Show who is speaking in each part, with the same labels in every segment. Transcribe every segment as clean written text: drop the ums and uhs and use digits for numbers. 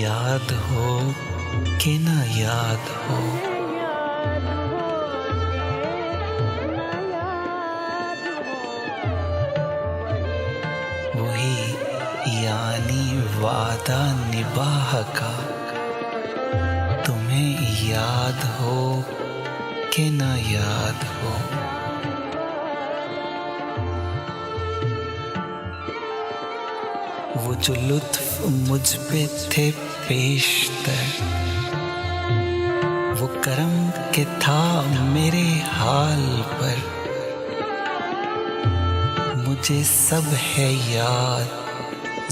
Speaker 1: याद हो कि ना याद हो। वही यानी वादा निभाह का, तुम्हें याद हो कि ना याद हो। वो जो लुत्फ मुझ पे थे पेशतर, वो करम के था मेरे हाल पर। मुझे सब है याद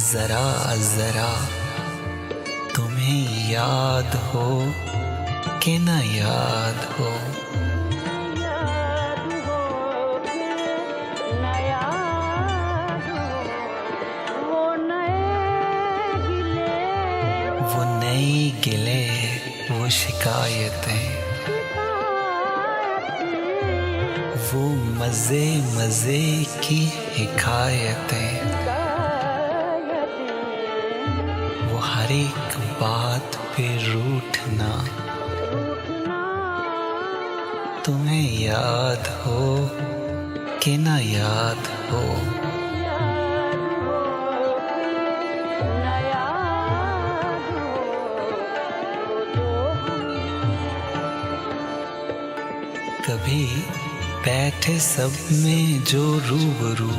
Speaker 1: जरा जरा, तुम्हें याद हो कि ना याद हो। वो नए गिले, वो शिकायतें, वो मज़े मज़े की हिकायतें, वो हर एक बात पे रूठना, तुम्हें याद हो कि ना याद हो। कभी बैठे सब में जो रूबरू,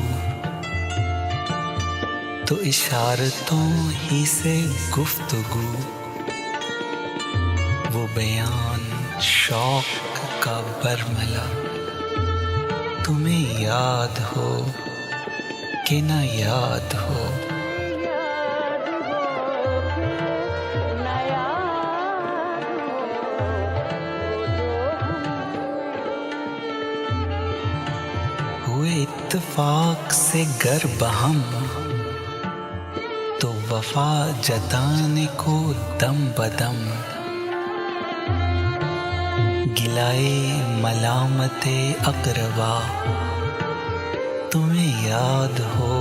Speaker 1: तो इशारतों ही से गुफ्तगू, वो बयान शौक का बरमला, तुम्हें याद हो कि ना याद हो। हुए इत्तेफाक से गर बहम, तो वफा जताने को दम बदम, गिलाए मलामते अकरबा, तुम्हें याद हो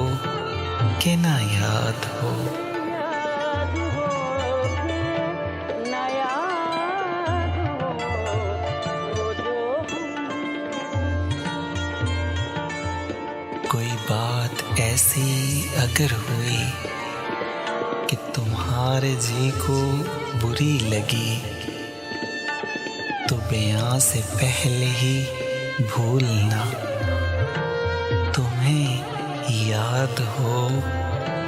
Speaker 1: कि ना याद हो। कोई बात ऐसी अगर हुई कि तुम्हारे जी को बुरी लगी, तो बयां से पहले ही भूलना, तुम्हें याद हो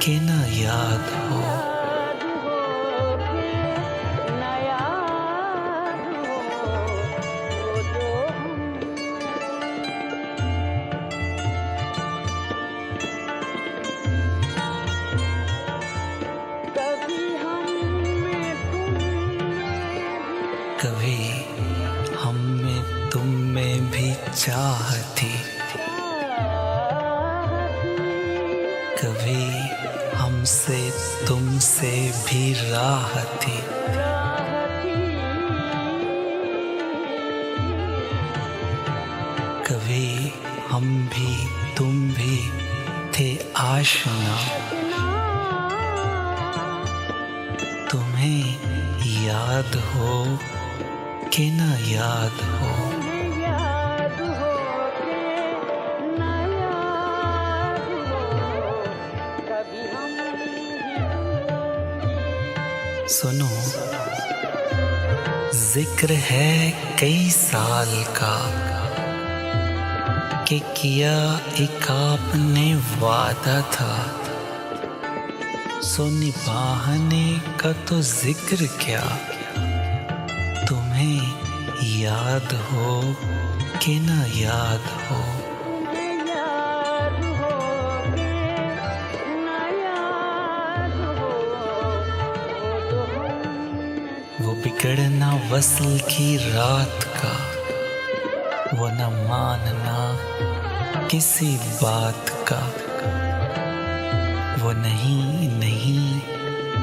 Speaker 1: कि ना याद हो। कभी हम में तुम में भी चाह थी, कभी हमसे तुमसे भी राह थी, कभी हम भी तुम भी थे आशना, तुम्हें याद हो कि ना याद हो। सुनो, जिक्र है कई साल का कि किया एक आपने वादा था, सो निभाने का तो जिक्र क्या, तुम्हें याद हो कि ना याद हो। वो बिगड़ना वसल की रात का, वो न मानना किसी बात का, वो नहीं नहीं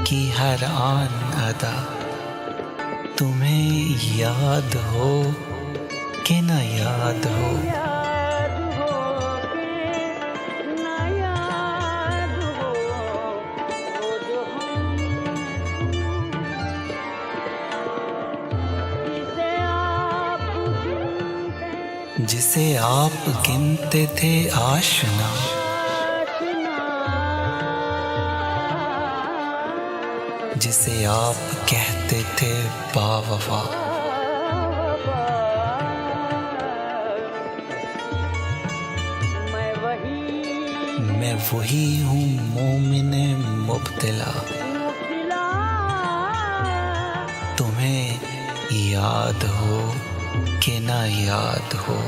Speaker 1: की हर आन अदा, तुम्हें याद हो कि ना याद हो। जिसे आप गिनते थे आशना, जिसे आप कहते थे बावफा। मैं वही हूँ मोमिने मुब्तिला, तुम्हें याद हो कि ना याद हो।